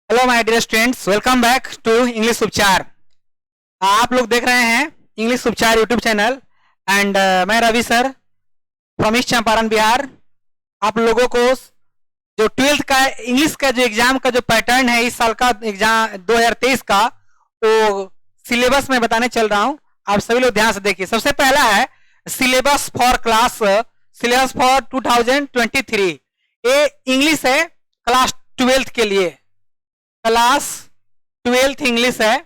Hello my dear students, welcome back to English Upchar. आप लोग देख रहे हैं इंग्लिश उपचार यूट्यूब चैनल एंड मैं Ravi sir from east Champaran Bihar. आप लोगों को जो 12th का इंग्लिश का जो एग्जाम का जो पैटर्न है इस साल का एग्जाम 2023 का, वो सिलेबस में बताने चल रहा हूं। आप सभी लोग ध्यान से देखिए। सबसे पहला है syllabus for class, syllabus for 2023। ये इंग्लिश है क्लास 12th के लिए, क्लास 12th इंग्लिश है।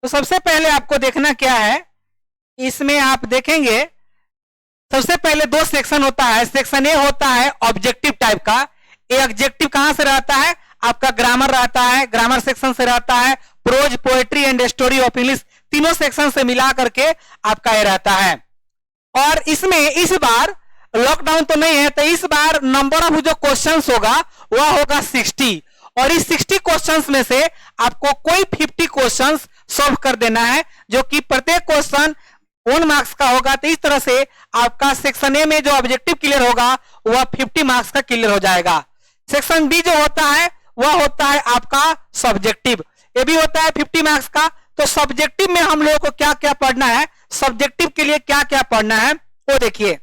तो सबसे पहले आपको देखना क्या है, इसमें आप देखेंगे सबसे पहले दो सेक्शन होता है। सेक्शन ए होता है ऑब्जेक्टिव टाइप का। ए ऑब्जेक्टिव कहां से रहता है? आपका ग्रामर रहता है, ग्रामर सेक्शन से रहता है, prose, poetry and story of English, तीनों सेक्शन से मिला करके आपका ये रहता है। और इसमें इस बार लॉकडाउन तो नहीं है, तो इस बार नंबर ऑफ जो क्वेश्चंस होगा वह होगा 60, और इस 60 क्वेश्चंस में से आपको कोई 50 क्वेश्चंस सॉल्व कर देना है, जो कि प्रत्येक क्वेश्चन 1 मार्क्स का होगा। तो इस तरह से आपका सेक्शन ए में जो ऑब्जेक्टिव क्लियर होगा वह 50 मार्क्स का क्लियर हो जाएगा। सेक्शन बी जो होता है वह होता है आपका सब्जेक्टिव, ये भी होता है 50 मार्क्स का। तो सब्जेक्टिव में हम लोगों को क्या क्या पढ़ना है, सब्जेक्टिव के लिए क्या क्या पढ़ना है वो देखिए।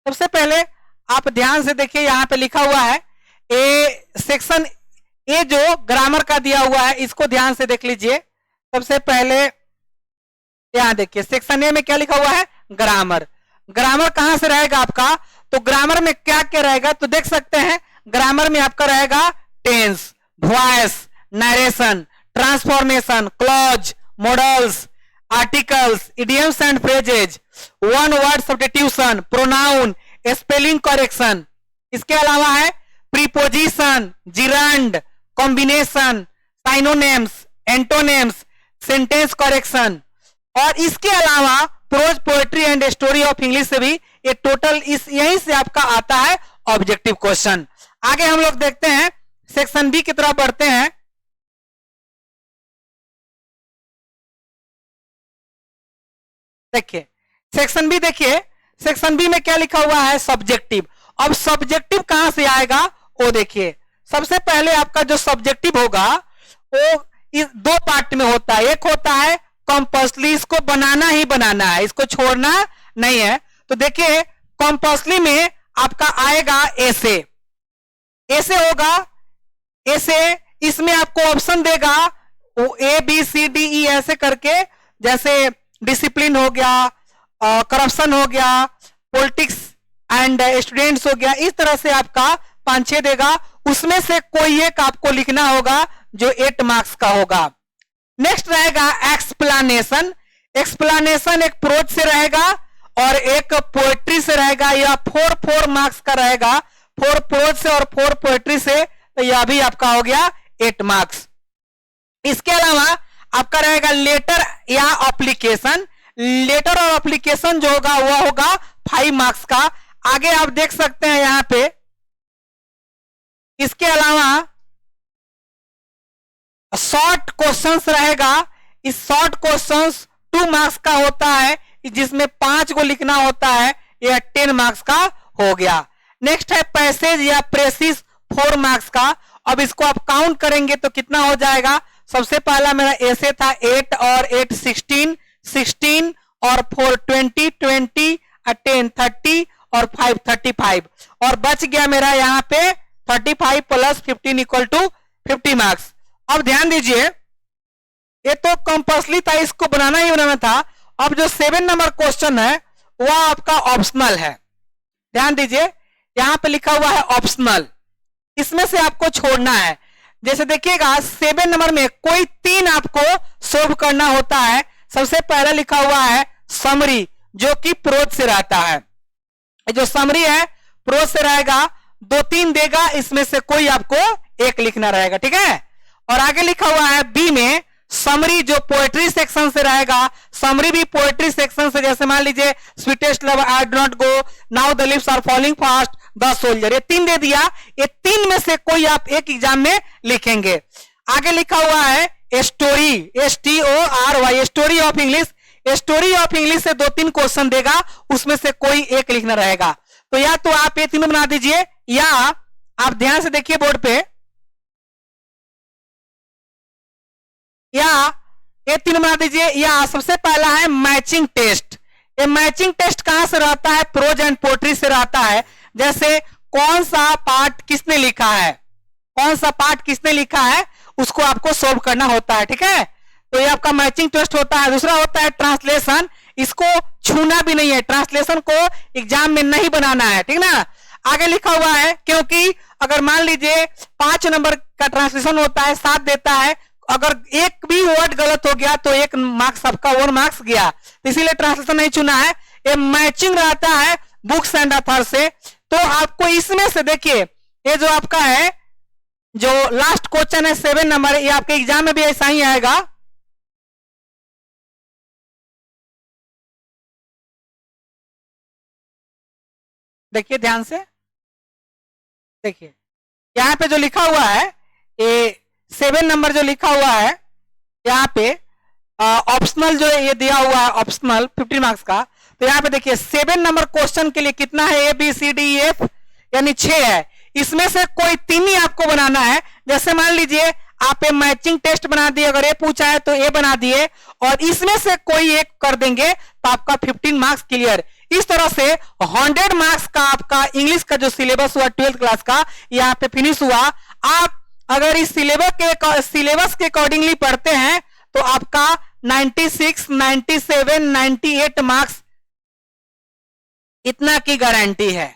सबसे पहले आप ध्यान से देखिए, यहां पे लिखा हुआ है ए सेक्शन ए जो ग्रामर का दिया हुआ है, इसको ध्यान से देख लीजिए। सबसे पहले यहां देखिए सेक्शन ए में क्या लिखा हुआ है, ग्रामर। ग्रामर कहां से रहेगा आपका? तो ग्रामर में क्या क्या रहेगा तो देख सकते हैं। ग्रामर में आपका रहेगा tense, voice, narration, transformation, clause, modals, articles, idioms and phrases, one word substitution, pronoun, spelling correction. इसके अलावा है preposition, gerund, combination, synonyms, antonyms, sentence correction. और इसके अलावा prose, poetry and story of English से भी ये टोटल इस यहीं से आपका आता है ऑब्जेक्टिव क्वेश्चन। आगे हम लोग देखते हैं, सेक्शन बी की तरफ बढ़ते हैं। देखिए सेक्शन बी, देखिए सेक्शन बी में क्या लिखा हुआ है, सब्जेक्टिव। अब सब्जेक्टिव कहां से आएगा वो देखिए। सबसे पहले आपका जो सब्जेक्टिव होगा वो इस दो पार्ट में होता है। एक होता है कंपल्सरी, इसको बनाना ही बनाना है, इसको छोड़ना नहीं है। तो देखिए कंपल्सरी में आपका आएगा ऐसे, ऐसे होगा ऐसे। इसमें आपको ऑप्शन देगा A B C D E ऐसे करके, जैसे डिसिप्लिन हो गया, करप्शन हो गया, पॉलिटिक्स एंड स्टूडेंट्स हो गया। इस तरह से आपका 5-6 देगा, उसमें से कोई एक आपको लिखना होगा जो 8 मार्क्स का होगा। नेक्स्ट रहेगा एक्सप्लेनेशन। एक्सप्लेनेशन एक प्रोज से रहेगा और एक पोएट्री से रहेगा। यह 4 मार्क्स का रहेगा, 4 प्रोज से और 4 पोएट्री से, तो यह भी आपका हो गया 8 मार्क्स। इसके अलावा आपका रहेगा लेटर या एप्लीकेशन। लेटर और एप्लीकेशन जो होगा वह होगा 5 मार्क्स का। आगे आप देख सकते हैं यहां पे। इसके अलावा शॉर्ट क्वेश्चंस रहेगा। इस शॉर्ट क्वेश्चंस 2 मार्क्स का होता है, जिसमें 5 को लिखना होता है, यह 10 मार्क्स का हो गया। नेक्स्ट है पैसेज या प्रेसिस, 4 मार्क्स का। अब इसको आप काउंट करेंगे तो कितना हो जाएगा। सबसे पहला मेरा ऐसे था 8 और 8 16, 16 और 4 20, 20 10 30 और 5 35, और बच गया मेरा यहाँ पे 35 प्लस 15 इक्वल टू 50 मार्क्स। अब ध्यान दीजिए, ये तो कंपल्सरी था, इसको बनाना ही बनाना था। अब जो 7 नंबर क्वेश्चन है वह आपका ऑप्शनल है। ध्यान दीजिए, यहां पे लिखा हुआ है ऑप्शनल, इसमें से आपको छोड़ना है। जैसे देखिएगा 7 नंबर में कोई 3 आपको सोल्व करना होता है। सबसे पहला लिखा हुआ है समरी, जो कि प्रोज से रहता है। जो समरी है प्रोज से रहेगा, 2-3 देगा, इसमें से कोई आपको एक लिखना रहेगा, ठीक है। और आगे लिखा हुआ है बी में समरी, जो पोएट्री सेक्शन से रहेगा। समरी भी पोएट्री सेक्शन से, जैसे मान लीजिए sweetest love, I do not go, now the lips are falling fast, the soldier, ये 3 दे दिया। ये 3 में से कोई आप एक एग्जाम में लिखेंगे। आगे लिखा हुआ है story, STORY, story of English. Story of English से 2-3 क्वेश्चन देगा, उसमें से कोई एक लिखना रहेगा। तो या तो आप ये तीनों बना दीजिए, या आप ध्यान से देखिए बोर्ड पे, या ये तीन बना दीजिए, या सबसे पहला है मैचिंग टेस्ट। ये मैचिंग टेस्ट कहां से रहता है? प्रोज एंड पोएट्री से रहता है। जैसे कौन सा पार्ट किसने लिखा है, कौन सा पार्ट किसने लिखा है, उसको आपको सोल्व करना होता है, ठीक है। तो ये आपका मैचिंग टेस्ट होता है। दूसरा होता है ट्रांसलेशन, इसको छूना भी नहीं है, ट्रांसलेशन को एग्जाम में नहीं बनाना है, ठीक ना। आगे लिखा हुआ है, क्योंकि अगर मान लीजिए 5 नंबर का ट्रांसलेशन होता है, 7 देता है, अगर एक भी वर्ड गलत हो गया तो 1 मार्क्स आपका 1 मार्क्स गया, तो इसीलिए ट्रांसलेशन नहीं चुना है। ये मैचिंग रहता है बुक्स एंड ऑथर से। तो आपको इसमें से देखिए, ये जो आपका है, जो लास्ट क्वेश्चन है 7 नंबर, ये आपके एग्जाम में भी ऐसा ही आएगा। देखिए ध्यान से, देखिए यहां पे जो लिखा हुआ है, ये 7 नंबर जो लिखा हुआ है यहाँ पे, ऑप्शनल जो ये दिया हुआ है, ऑप्शनल 15 मार्क्स का। तो यहाँ पे देखिए 7 नंबर क्वेश्चन के लिए कितना है? ABCDEF यानी 6 है। इसमें से कोई 3 ही आपको बनाना है। जैसे मान लीजिए आप ये मैचिंग टेस्ट बना दिए, अगर ये पूछा है तो ये बना दिए, और इसमें से कोई एक कर देंगे तो आपका 15 मार्क्स क्लियर। इस तरह से 100 मार्क्स का आपका इंग्लिश का जो सिलेबस हुआ 12th क्लास का, यहाँ पे फिनिश हुआ। आप अगर इस सिलेबस के अकॉर्डिंगली पढ़ते हैं तो आपका 96, 97, 98 मार्क्स इतना की गारंटी है।